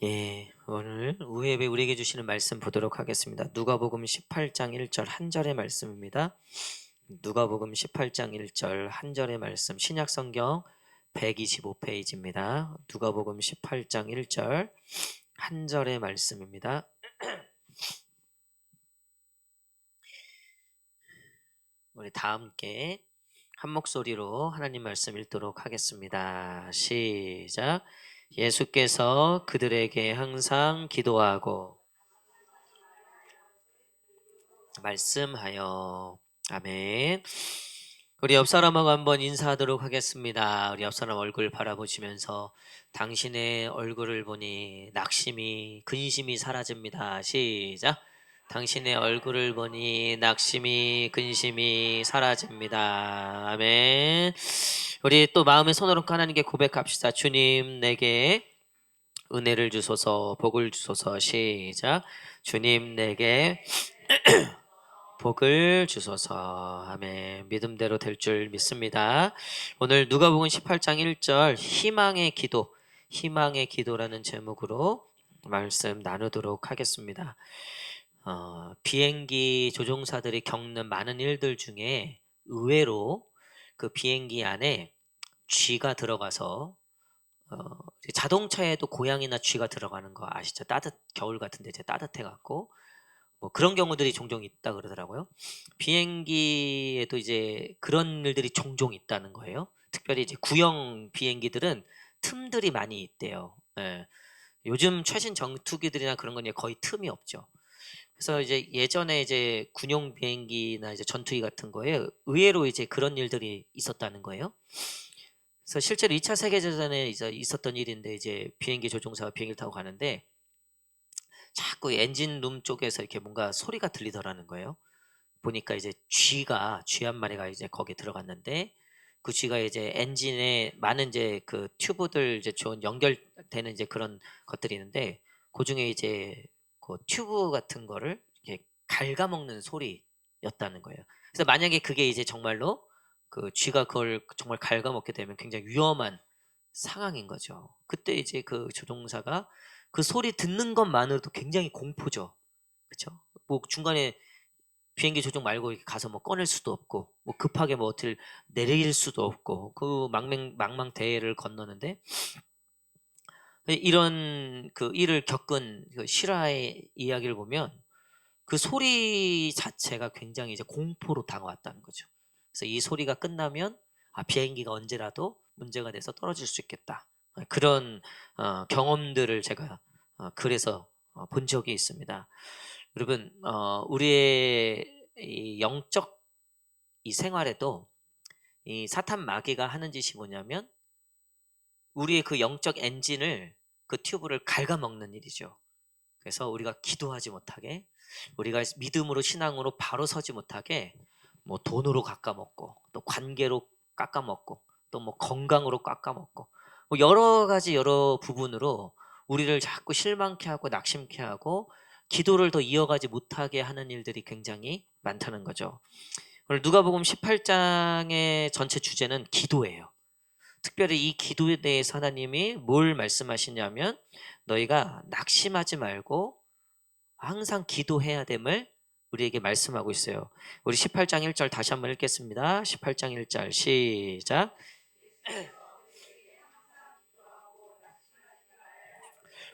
예, 오늘 우회에 우리에게 주시는 말씀 보도록 하겠습니다. 누가복음 18장 1절 한 절의 말씀입니다. 누가복음 18장 1절 한 절의 말씀, 신약성경 125페이지입니다. 누가복음 18장 1절 한 절의 말씀입니다. 우리 다 함께 한 목소리로 하나님 말씀 읽도록 하겠습니다. 시작. 예수께서 그들에게 항상 기도하고 말씀하여. 아멘. 우리 옆 사람하고 한번 인사하도록 하겠습니다. 우리 옆 사람 얼굴 바라보시면서 당신의 얼굴을 보니 낙심이 근심이 사라집니다. 시작. 당신의 얼굴을 보니 낙심이 근심이 사라집니다. 아멘. 우리 또 마음의 손으로 하나님께 고백합시다. 주님, 내게 은혜를 주소서, 복을 주소서. 시작. 주님, 내게 복을 주소서. 아멘. 믿음대로 될 줄 믿습니다. 오늘 누가복음 18장 1절 희망의 기도라는 제목으로 말씀 나누도록 하겠습니다. 비행기 조종사들이 겪는 많은 일들 중에 의외로 그 비행기 안에 쥐가 들어가서 자동차에도 고양이나 쥐가 들어가는 거 아시죠? 겨울 같은데 이제 따뜻해 갖고 뭐 그런 경우들이 종종 있다 그러더라고요. 비행기에도 이제 그런 일들이 종종 있다는 거예요. 특별히 이제 구형 비행기들은 틈들이 많이 있대요. 예. 요즘 최신 전투기들이나 그런 건 이제 거의 틈이 없죠. 그래서 이제 예전에 이제 군용 비행기나 이제 전투기 같은 거에 의외로 이제 그런 일들이 있었다는 거예요. 그래서 실제로 2차 세계대전에 이제 있었던 일인데, 이제 비행기 조종사가 비행기를 타고 가는데 자꾸 엔진룸 쪽에서 이렇게 뭔가 소리가 들리더라는 거예요. 보니까 이제 쥐 한 마리가 이제 거기에 들어갔는데, 그 쥐가 이제 엔진에 많은 이제 그 튜브들 이제 좋은 연결되는 이제 그런 것들이 있는데, 그 중에 이제 그 튜브 같은 거를 이렇게 갉아먹는 소리였다는 거예요. 그래서 만약에 그게 이제 정말로 그 쥐가 그걸 정말 갉아먹게 되면 굉장히 위험한 상황인 거죠. 그때 이제 그 조종사가 그 소리 듣는 것만으로도 굉장히 공포죠. 그쵸? 뭐 중간에 비행기 조종 말고 이렇게 가서 뭐 꺼낼 수도 없고, 뭐 급하게 뭐 어딜 내릴 수도 없고, 그 망망대해를 건너는데, 이런 그 일을 겪은 그 실화의 이야기를 보면 그 소리 자체가 굉장히 이제 공포로 다가왔다는 거죠. 그래서 이 소리가 끝나면 비행기가 언제라도 문제가 돼서 떨어질 수 있겠다. 그런 경험들을 제가 그래서 본 적이 있습니다. 여러분, 우리의 이 영적 이 생활에도 이 사탄 마귀가 하는 짓이 뭐냐면 우리의 그 영적 엔진을, 그 튜브를 갉아먹는 일이죠. 그래서 우리가 기도하지 못하게, 우리가 믿음으로 신앙으로 바로 서지 못하게 뭐 돈으로 깎아먹고, 또 관계로 깎아먹고, 또 뭐 건강으로 깎아먹고, 뭐 여러 부분으로 우리를 자꾸 실망케 하고 낙심케 하고 기도를 더 이어가지 못하게 하는 일들이 굉장히 많다는 거죠. 오늘 누가복음 18장의 전체 주제는 기도예요. 특별히 이 기도에 대해서 하나님이 뭘 말씀하시냐면, 너희가 낙심하지 말고 항상 기도해야 됨을 우리에게 말씀하고 있어요. 우리 18장 1절 다시 한번 읽겠습니다. 18장 1절 시작.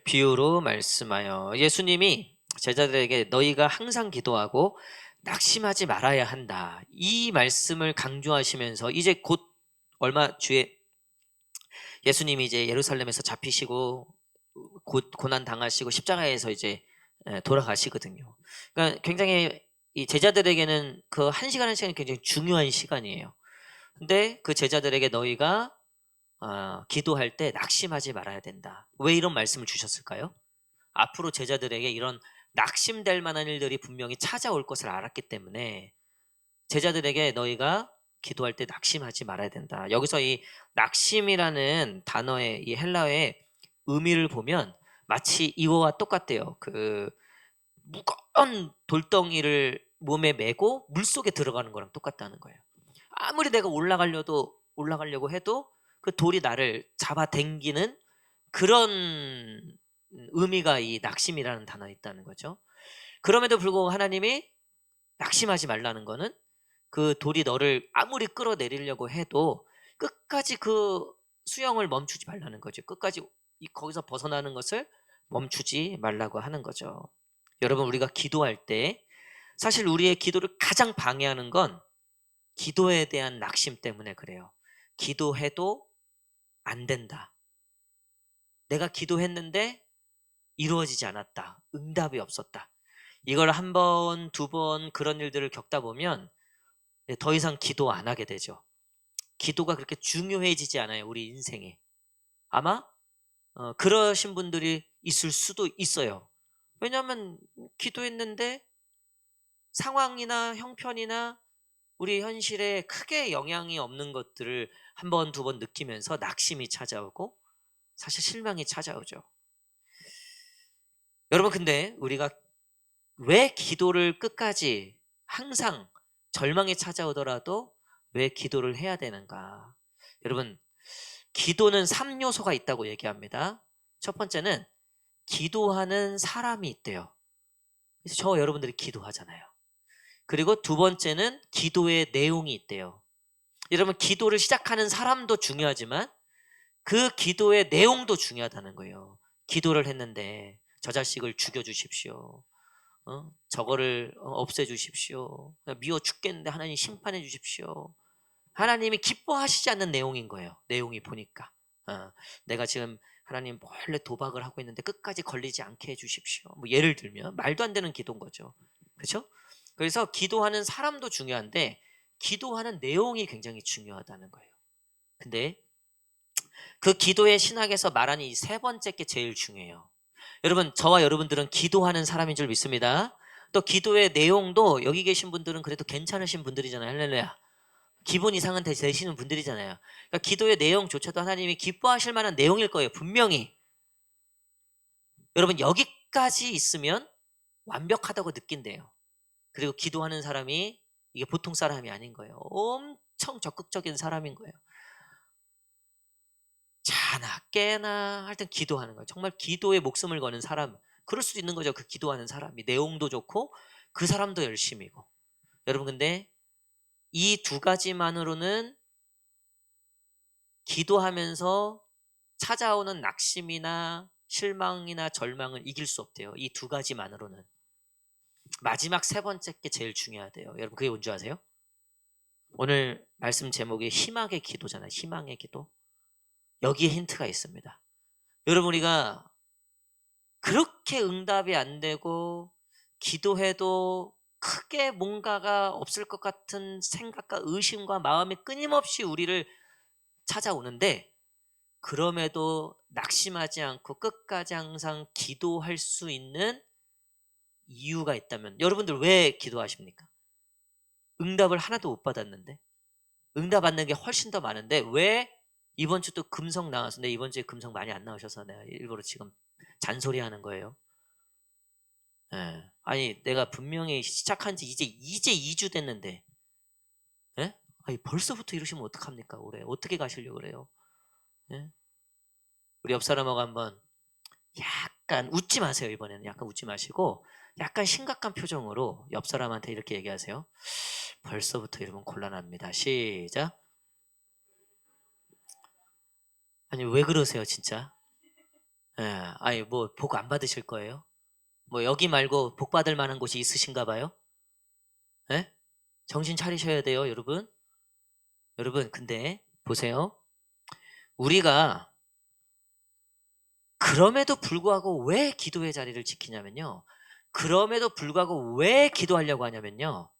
비유로 말씀하여. 예수님이 제자들에게 너희가 항상 기도하고 낙심하지 말아야 한다, 이 말씀을 강조하시면서, 이제 곧 얼마 뒤에 예수님이 이제 예루살렘에서 잡히시고 곧 고난 당하시고 십자가에서 이제 돌아가시거든요. 그러니까 굉장히 이 제자들에게는 그 한 시간 한 시간이 굉장히 중요한 시간이에요. 근데 그 제자들에게 너희가 기도할 때 낙심하지 말아야 된다, 왜 이런 말씀을 주셨을까요? 앞으로 제자들에게 이런 낙심될 만한 일들이 분명히 찾아올 것을 알았기 때문에 제자들에게 너희가 기도할 때 낙심하지 말아야 된다. 여기서 이 낙심이라는 단어의 이 헬라어의 의미를 보면 마치 이거와 똑같대요. 그 무거운 돌덩이를 몸에 메고 물속에 들어가는 거랑 똑같다는 거예요. 아무리 내가 올라가려고 해도 그 돌이 나를 잡아당기는 그런 의미가 이 낙심이라는 단어에 있다는 거죠. 그럼에도 불구하고 하나님이 낙심하지 말라는 거는 그 돌이 너를 아무리 끌어내리려고 해도 끝까지 그 수영을 멈추지 말라는 거죠. 끝까지 거기서 벗어나는 것을 멈추지 말라고 하는 거죠. 여러분, 우리가 기도할 때 사실 우리의 기도를 가장 방해하는 건 기도에 대한 낙심 때문에 그래요. 기도해도 안 된다. 내가 기도했는데 이루어지지 않았다. 응답이 없었다. 이걸 한 번, 두 번 그런 일들을 겪다 보면 더 이상 기도 안 하게 되죠. 기도가 그렇게 중요해지지 않아요, 우리 인생에. 아마 그러신 분들이 있을 수도 있어요. 왜냐하면 기도했는데 상황이나 형편이나 우리 현실에 크게 영향이 없는 것들을 한 번, 두 번 느끼면서 낙심이 찾아오고 사실 실망이 찾아오죠. 여러분, 근데 우리가 왜 기도를 끝까지 항상 절망이 찾아오더라도 왜 기도를 해야 되는가? 여러분, 기도는 3요소가 있다고 얘기합니다. 첫 번째는 기도하는 사람이 있대요. 그래서 저 여러분들이 기도하잖아요. 그리고 두 번째는 기도의 내용이 있대요. 여러분, 기도를 시작하는 사람도 중요하지만 그 기도의 내용도 중요하다는 거예요. 기도를 했는데 저 자식을 죽여주십시오. 저거를 없애주십시오. 미워 죽겠는데 하나님 심판해 주십시오. 하나님이 기뻐하시지 않는 내용인 거예요. 내용이 보니까. 내가 지금 하나님 몰래 도박을 하고 있는데 끝까지 걸리지 않게 해주십시오. 뭐 예를 들면 말도 안 되는 기도인 거죠. 그렇죠? 그래서 기도하는 사람도 중요한데 기도하는 내용이 굉장히 중요하다는 거예요. 근데 그 기도의 신학에서 말하는 이 세 번째 게 제일 중요해요. 여러분, 저와 여러분들은 기도하는 사람인 줄 믿습니다. 또 기도의 내용도 여기 계신 분들은 그래도 괜찮으신 분들이잖아요. 할렐루야. 기본 이상은 되시는 분들이잖아요. 그러니까 기도의 내용조차도 하나님이 기뻐하실 만한 내용일 거예요. 분명히. 여러분, 여기까지 있으면 완벽하다고 느낀대요. 그리고 기도하는 사람이 이게 보통 사람이 아닌 거예요. 엄청 적극적인 사람인 거예요. 자나 깨나 하여튼 기도하는 거예요. 정말 기도에 목숨을 거는 사람. 그럴 수도 있는 거죠. 그 기도하는 사람이. 내용도 좋고 그 사람도 열심이고. 여러분, 근데 이 두 가지만으로는 기도하면서 찾아오는 낙심이나 실망이나 절망을 이길 수 없대요. 이 두 가지만으로는. 마지막 세 번째 게 제일 중요하대요. 여러분, 그게 뭔지 아세요? 오늘 말씀 제목이 희망의 기도잖아요. 희망의 기도. 여기에 힌트가 있습니다. 여러분, 우리가 그렇게 응답이 안 되고 기도해도 크게 뭔가가 없을 것 같은 생각과 의심과 마음이 끊임없이 우리를 찾아오는데 그럼에도 낙심하지 않고 끝까지 항상 기도할 수 있는 이유가 있다면 여러분들 왜 기도하십니까? 응답을 하나도 못 받았는데 응답 받는 게 훨씬 더 많은데 왜 이번 주 또 금성 나와서 근데 이번 주에 금성 많이 안 나오셔서 내가 일부러 지금 잔소리하는 거예요. 예. 아니 내가 분명히 시작한 지 이제 2주 됐는데 예? 아니 벌써부터 이러시면 어떡합니까 올해 어떻게 가시려고 그래요? 예? 우리 옆 사람하고 한번 약간 웃지 마세요. 이번에는 약간 웃지 마시고 약간 심각한 표정으로 옆 사람한테 이렇게 얘기하세요. 벌써부터 이러면 곤란합니다. 시작. 아니 왜 그러세요 진짜? 예. 아니 뭐 복 안 받으실 거예요? 뭐 여기 말고 복 받을 만한 곳이 있으신가 봐요? 예? 정신 차리셔야 돼요 여러분. 여러분 근데 보세요. 우리가 그럼에도 불구하고 왜 기도의 자리를 지키냐면요. 그럼에도 불구하고 왜 기도하려고 하냐면요.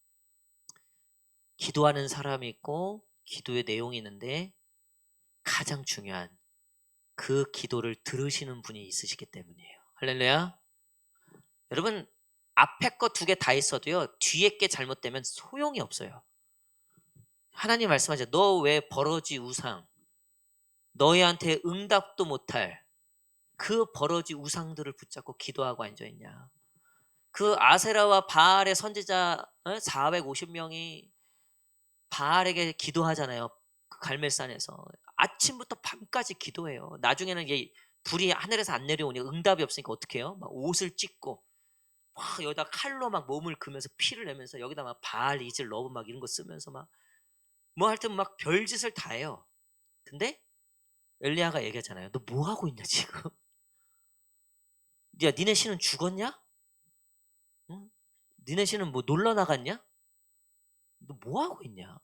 기도하는 사람이 있고 기도의 내용이 있는데 가장 중요한 그 기도를 들으시는 분이 있으시기 때문이에요. 할렐루야. 여러분 앞에 거 두 개 다 있어도요. 뒤에 게 잘못되면 소용이 없어요. 하나님 말씀하죠. 너 왜 버러지 우상 너희한테 응답도 못할 그 버러지 우상들을 붙잡고 기도하고 앉아있냐. 그 아세라와 바알의 선지자 450명이 바알에게 기도하잖아요. 그 갈멜산에서 아침부터 밤까지 기도해요. 나중에는 이게 불이 하늘에서 안 내려오니 응답이 없으니까 어떻게 해요? 막 옷을 찢고 막 여기다 칼로 막 몸을 그면서 피를 내면서 여기다 막 바알, 이질, 러브 막 이런 거 쓰면서 막 뭐 하여튼 막 별짓을 다 해요. 근데 엘리야가 얘기하잖아요. "너 뭐 하고 있냐 지금? 야 니네 신은 죽었냐? 응? 니네 신은 뭐 놀러 나갔냐? 너 뭐 하고 있냐?"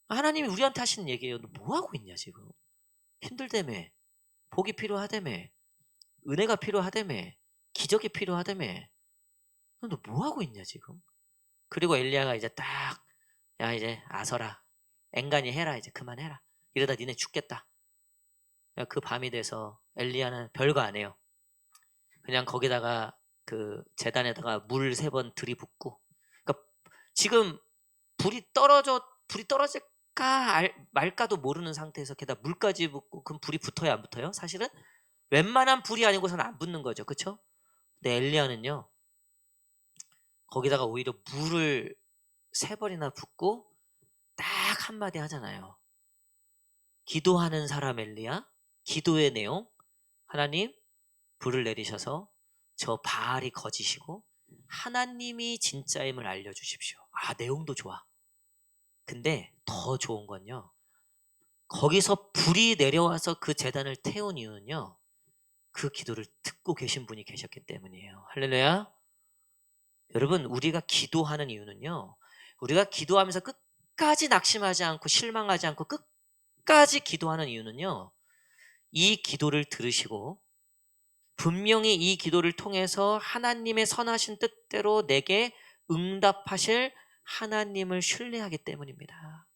하나님이 우리한테 하시는 얘기예요. "너 뭐 하고 있냐 지금? 힘들다며. 복이 필요하다며. 은혜가 필요하다며. 기적이 필요하다며. 너 뭐 하고 있냐 지금?" 그리고 엘리야가 이제 딱 "야 이제 아서라. 앵간히 해라. 이제 그만해라. 이러다 니네 죽겠다." 그 밤이 돼서 엘리야는 별거 안 해요. 그냥 거기다가 그 제단에다가 물 3번 들이붓고, 그러니까 지금 불이 떨어질까 말까도 모르는 상태에서 게다가 물까지 붓고, 그럼 불이 붙어요 안 붙어요? 사실은 웬만한 불이 아니고서는 안 붙는 거죠. 그쵸? 근데 엘리야는요 거기다가 오히려 물을 3번이나 붓고 딱 한마디 하잖아요. 기도하는 사람 엘리야, 기도의 내용: 하나님 불을 내리셔서 저 바알이 거짓이고 하나님이 진짜임을 알려주십시오. 내용도 좋아. 근데 더 좋은 건요, 거기서 불이 내려와서 그 제단을 태운 이유는요, 그 기도를 듣고 계신 분이 계셨기 때문이에요. 할렐루야. 여러분, 우리가 기도하는 이유는요, 우리가 기도하면서 끝까지 낙심하지 않고 실망하지 않고 끝까지 기도하는 이유는요, 이 기도를 들으시고 분명히 이 기도를 통해서 하나님의 선하신 뜻대로 내게 응답하실 하나님을 신뢰하기 때문입니다.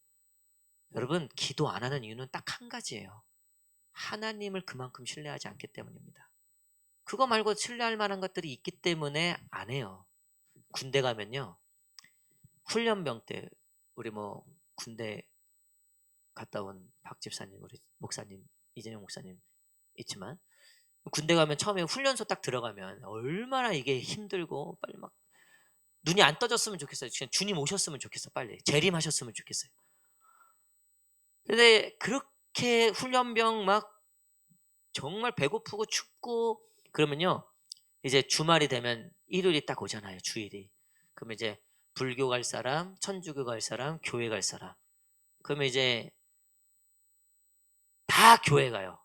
여러분, 기도 안 하는 이유는 딱 한 가지예요. 하나님을 그만큼 신뢰하지 않기 때문입니다. 그거 말고 신뢰할 만한 것들이 있기 때문에 안 해요. 군대 가면요, 훈련병 때 우리 뭐 군대 갔다 온 박 집사님, 우리 목사님, 이재용 목사님 있지만, 군대 가면 처음에 훈련소 딱 들어가면 얼마나 이게 힘들고 빨리 막 눈이 안 떠졌으면 좋겠어요. 그냥 주님 오셨으면 좋겠어. 빨리 재림하셨으면 좋겠어요. 근데 그렇게 훈련병 막 정말 배고프고 춥고 그러면요, 이제 주말이 되면 일요일이 딱 오잖아요. 주일이. 그러면 이제 불교 갈 사람, 천주교 갈 사람, 교회 갈 사람, 그러면 이제 다 교회 가요.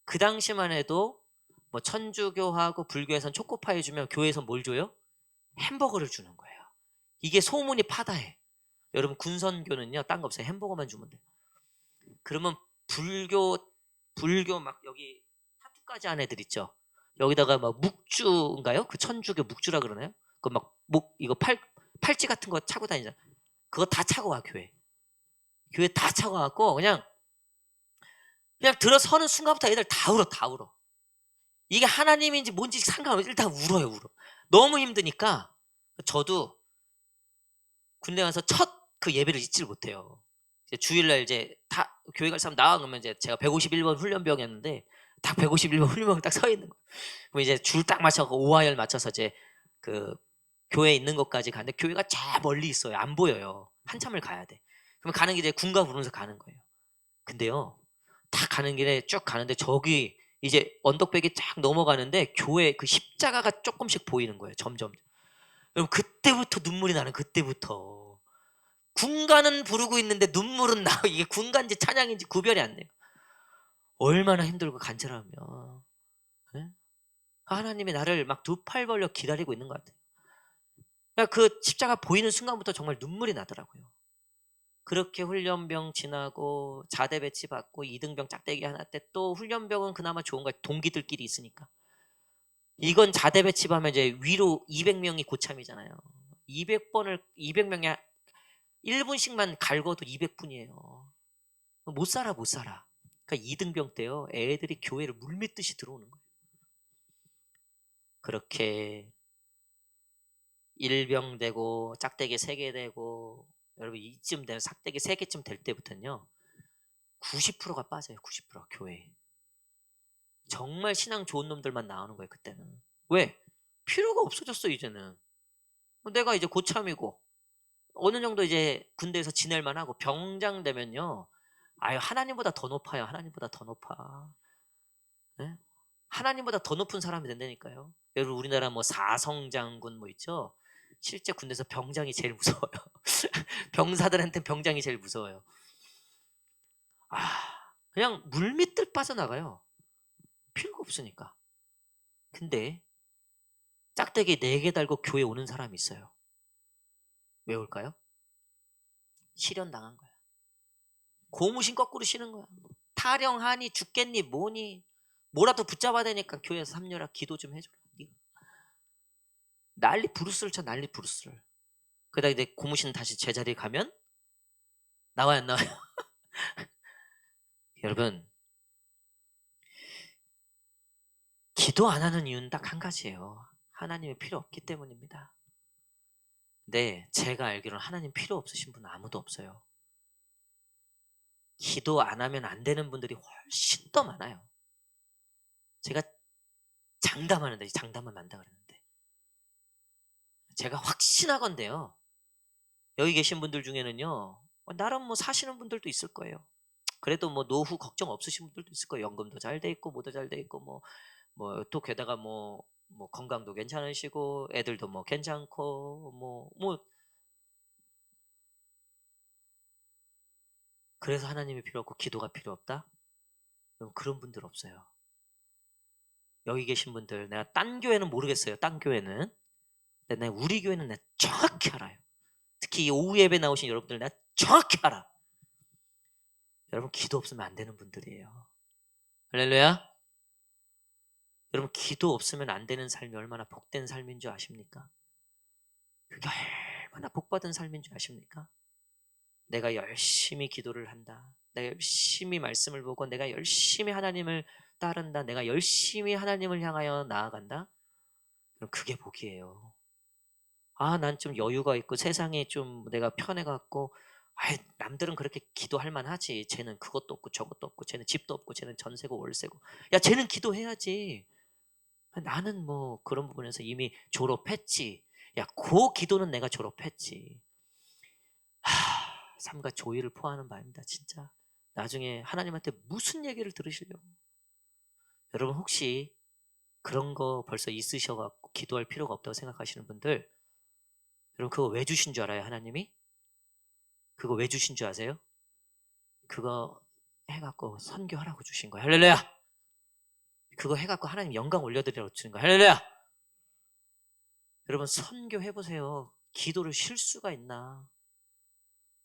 그 당시만 해도 뭐 천주교하고 불교에선 초코파이 주면 교회에선 뭘 줘요? 햄버거를 주는 거예요. 이게 소문이 파다해. 여러분, 군선교는요 딴 거 없어요. 햄버거만 주면 돼요. 그러면 불교 막 여기 타투까지 한 애들 있죠. 여기다가 막 묵주인가요? 그 천주교 묵주라 그러나요? 그 막 목 이거 팔찌 같은 거 차고 다니잖아. 그거 다 차고 와 교회. 교회 다 차고 와갖고 그냥 들어서는 순간부터 애들 다 울어, 다 울어. 이게 하나님인지 뭔지 상관없이 일단 울어요, 울어. 너무 힘드니까. 저도 군대 가서 첫 그 예배를 잊지를 못해요. 이제 주일날 이제 다 교회 갈 사람 나와 그러면 이제 제가 151번 훈련병이었는데 딱 151번 훈련병 딱 서 있는 거예요. 그럼 이제 줄 딱 맞춰서 오하열 맞춰서 이제 그 교회에 있는 것까지 가는데 교회가 저 멀리 있어요. 안 보여요. 한참을 가야 돼. 그러면 가는 길에 군가 부르면서 가는 거예요. 근데요, 딱 가는 길에 쭉 가는데 저기 이제 언덕배기 쫙 넘어가는데 교회 그 십자가가 조금씩 보이는 거예요. 점점. 그럼 그때부터 눈물이 나는, 그때부터. 군가는 부르고 있는데 눈물은 나고 이게 군가인지 찬양인지 구별이 안 돼요. 얼마나 힘들고 간절하면. 예? 하나님이 나를 막 두 팔 벌려 기다리고 있는 것 같아요. 그러니까 그 십자가 보이는 순간부터 정말 눈물이 나더라고요. 그렇게 훈련병 지나고 자대 배치 받고 2등병 짝대기 하나 때, 또 훈련병은 그나마 좋은 거예요. 동기들끼리 있으니까. 이건 자대 배치 받으면 이제 위로 200명이 고참이잖아요. 200명에 1분씩만 갈궈도 200분이에요. 못 살아, 못 살아. 그러니까 2등병 때요, 애들이 교회를 물밀듯이 들어오는 거예요. 그렇게 1병 되고 짝대기 3개 되고, 여러분 이쯤 되면 짝대기 3개쯤 될 때부터는요 90%가 빠져요. 90% 교회에. 정말 신앙 좋은 놈들만 나오는 거예요. 그때는. 왜? 필요가 없어졌어 이제는. 내가 이제 고참이고 어느 정도 이제 군대에서 지낼 만하고 병장 되면요, 아유 하나님보다 더 높아요. 하나님보다 더 높아. 하나님보다 더 높은 사람이 된다니까요. 여러분 우리나라 뭐 사성장군 뭐 있죠? 실제 군대에서 병장이 제일 무서워요. 병사들한테 병장이 제일 무서워요. 그냥 물밑을 빠져나가요. 필요가 없으니까. 근데 짝대기 4개 달고 교회 오는 사람이 있어요. 왜 올까요? 실현당한 거야. 고무신 거꾸로 신은 거야. 타령하니 죽겠니 뭐니 뭐라도 붙잡아야 되니까 교회에서 삼녀라 기도 좀 해줘라. 난리 부르스를 쳐 난리 부르스를. 그러다 이제 고무신 다시 제자리에 가면 나와요 안 나와요? 여러분 기도 안 하는 이유는 딱 한 가지예요. 하나님이 필요 없기 때문입니다. 근데 제가 알기로는 하나님 필요 없으신 분은 아무도 없어요. 기도 안 하면 안 되는 분들이 훨씬 더 많아요. 제가 장담하는데 장담하면 안다 그랬는데 제가 확신하건대요. 여기 계신 분들 중에는요. 나름 뭐 사시는 분들도 있을 거예요. 그래도 뭐 노후 걱정 없으신 분들도 있을 거예요. 연금도 잘 돼 있고 뭐도 잘 돼 있고 뭐 또 게다가 뭐 건강도 괜찮으시고 애들도 뭐 괜찮고 뭐 그래서 하나님이 필요 없고 기도가 필요 없다? 그런 분들 없어요. 여기 계신 분들 내가 딴 교회는 모르겠어요. 딴 교회는. 근데 내가 우리 교회는 내가 정확히 알아요. 특히 이 오후 예배 나오신 여러분들 내가 정확히 알아. 여러분 기도 없으면 안 되는 분들이에요. 할렐루야. 여러분 기도 없으면 안 되는 삶이 얼마나 복된 삶인 줄 아십니까? 그게 얼마나 복받은 삶인 줄 아십니까? 내가 열심히 기도를 한다. 내가 열심히 말씀을 보고 내가 열심히 하나님을 따른다. 내가 열심히 하나님을 향하여 나아간다. 그럼 그게 복이에요. 난 좀 여유가 있고 세상에 좀 내가 편해갖고 남들은 그렇게 기도할 만하지. 쟤는 그것도 없고 저것도 없고 쟤는 집도 없고 쟤는 전세고 월세고. 야 쟤는 기도해야지. 나는 뭐 그런 부분에서 이미 졸업했지. 야 그 기도는 내가 졸업했지. 삶과 조의를 포하는 바입니다. 진짜 나중에 하나님한테 무슨 얘기를 들으시려고. 여러분 혹시 그런 거 벌써 있으셔갖고 기도할 필요가 없다고 생각하시는 분들, 여러분 그거 왜 주신 줄 알아요? 하나님이? 그거 왜 주신 줄 아세요? 그거 해갖고 선교하라고 주신 거예요. 할렐루야. 그거 해갖고 하나님 영광 올려드리라고 주신 거예요. 할렐루야. 여러분 선교해보세요. 기도를 쉴 수가 있나?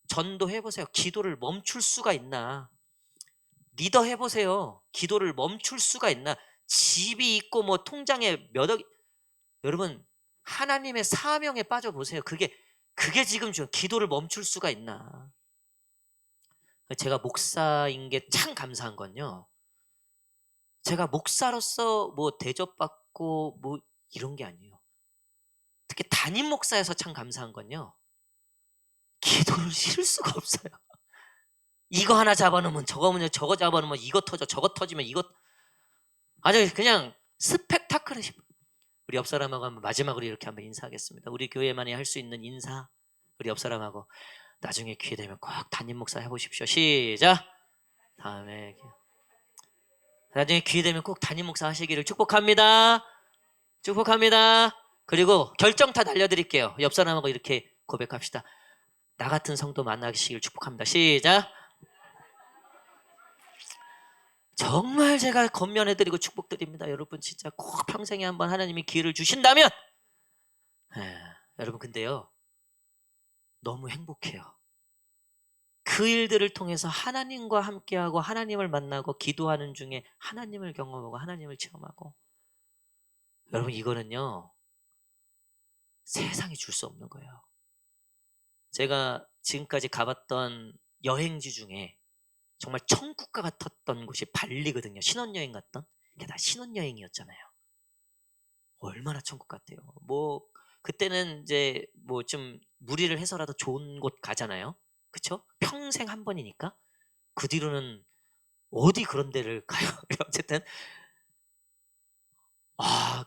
전도해보세요. 기도를 멈출 수가 있나? 리더 해보세요. 기도를 멈출 수가 있나? 집이 있고 뭐 통장에 몇억. 여러분 하나님의 사명에 빠져보세요. 그게 지금 기도를 멈출 수가 있나? 제가 목사인 게 참 감사한 건요. 제가 목사로서 뭐 대접받고 뭐 이런 게 아니에요. 특히 담임 목사여서 참 감사한 건요. 기도를 쉴 수가 없어요. 이거 하나 잡아놓으면 저거 잡아놓으면 이거 터져 저거 터지면 이거 아주 그냥 스펙타클해. 우리 옆 사람하고 한번 마지막으로 이렇게 한번 인사하겠습니다. 우리 교회만이 할 수 있는 인사. 우리 옆 사람하고 나중에 기회 되면 꼭 담임 목사 해보십시오. 시작. 다음에 나중에 기회 되면 꼭 담임 목사 하시기를 축복합니다. 축복합니다. 그리고 결정타 날려드릴게요. 옆 사람하고 이렇게 고백합시다. 나 같은 성도 만나시길 축복합니다. 시작. 정말 제가 건면해드리고 축복드립니다. 여러분 진짜 꼭 평생에 한번 하나님이 기회를 주신다면 여러분 근데요 너무 행복해요. 그 일들을 통해서 하나님과 함께하고 하나님을 만나고 기도하는 중에 하나님을 경험하고 하나님을 체험하고 여러분 이거는요 세상이 줄 수 없는 거예요. 제가 지금까지 가봤던 여행지 중에 정말 천국과 같았던 곳이 발리거든요. 신혼여행 갔던 그게 다 신혼여행이었잖아요. 얼마나 천국 같아요. 뭐 그때는 이제 뭐 좀 무리를 해서라도 좋은 곳 가잖아요. 그쵸? 평생 한 번이니까. 그 뒤로는 어디 그런 데를 가요. 어쨌든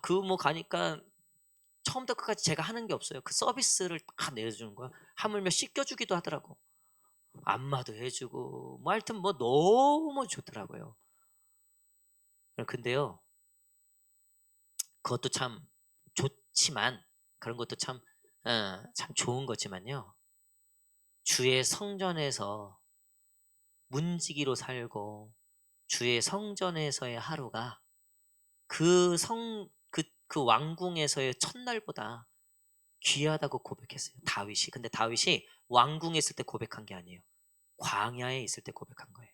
그 뭐 가니까 처음부터 끝까지 제가 하는 게 없어요. 그 서비스를 다 내주는 거야. 하물며 씻겨주기도 하더라고. 안마도 해주고 뭐 하여튼 뭐 너무 좋더라고요. 근데요 그것도 참 좋지만 그런 것도 참 좋은 거지만요. 주의 성전에서 문지기로 살고 주의 성전에서의 하루가 그 왕궁에서의 첫날보다 귀하다고 고백했어요. 다윗이. 근데 다윗이 왕궁에 있을 때 고백한 게 아니에요. 광야에 있을 때 고백한 거예요.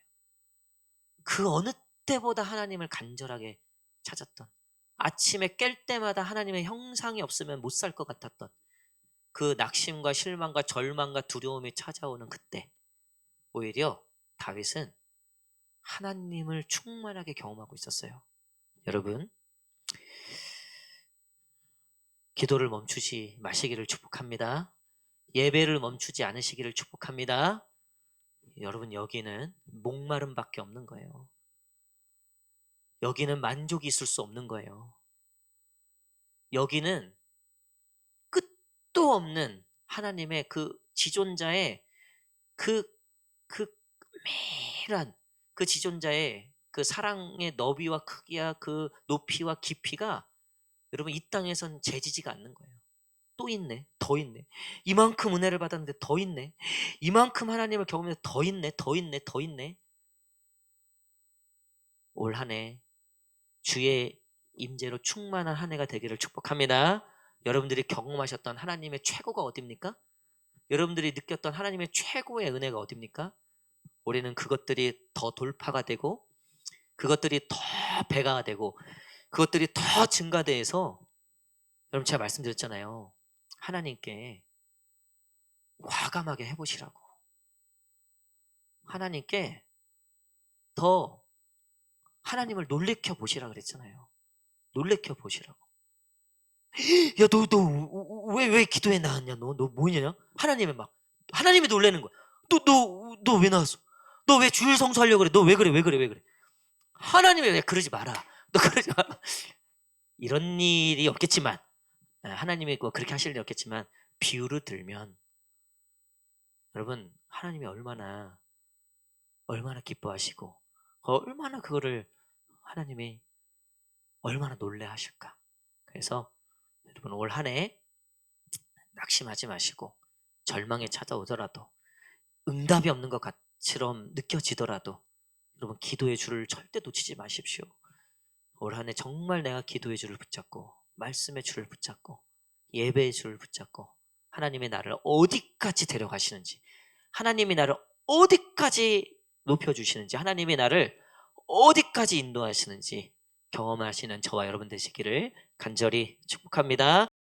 그 어느 때보다 하나님을 간절하게 찾았던, 아침에 깰 때마다 하나님의 형상이 없으면 못 살 것 같았던 그 낙심과 실망과 절망과 두려움이 찾아오는 그때 오히려 다윗은 하나님을 충만하게 경험하고 있었어요. 여러분, 기도를 멈추지 마시기를 축복합니다. 예배를 멈추지 않으시기를 축복합니다. 여러분, 여기는 목마름밖에 없는 거예요. 여기는 만족이 있을 수 없는 거예요. 여기는 끝도 없는 하나님의 그 지존자의 그 메일한 그 지존자의 그 사랑의 너비와 크기와 그 높이와 깊이가 여러분 이 땅에선 재지지가 않는 거예요. 또 있네, 더 있네. 이만큼 은혜를 받았는데 더 있네. 이만큼 하나님을 경험해서 더 있네, 더 있네, 더 있네. 올 한 해 주의 임재로 충만한 한 해가 되기를 축복합니다. 여러분들이 경험하셨던 하나님의 최고가 어딥니까? 여러분들이 느꼈던 하나님의 최고의 은혜가 어딥니까? 올해는 그것들이 더 돌파가 되고 그것들이 더 배가 되고 그것들이 더 증가돼서 여러분 제가 말씀드렸잖아요. 하나님께 과감하게 해보시라고. 하나님께 더 하나님을 놀래켜 보시라 그랬잖아요. 놀래켜 보시라고. 야, 너 왜 기도에 나왔냐? 너 뭐냐? 하나님이 놀래는 거야. 너 왜 나왔어? 너 왜 주일 성수하려고 그래? 너 왜 그래? 하나님이 왜 그러지 마라. 너 그러지 마라. 이런 일이 없겠지만, 하나님이 그렇게 하실 일 없겠지만, 비유를 들면, 여러분, 하나님이 얼마나 기뻐하시고, 얼마나 그거를 하나님이 얼마나 놀래 하실까. 그래서 여러분 올 한 해 낙심하지 마시고, 절망에 찾아오더라도, 응답이 없는 것처럼 느껴지더라도, 여러분 기도의 줄을 절대 놓치지 마십시오. 올 한 해 정말 내가 기도의 줄을 붙잡고 말씀의 줄을 붙잡고 예배의 줄을 붙잡고 하나님의 나를 어디까지 데려가시는지, 하나님이 나를 어디까지 높여주시는지, 하나님이 나를 어디까지 인도하시는지 경험하시는 저와 여러분 되시기를 간절히 축복합니다.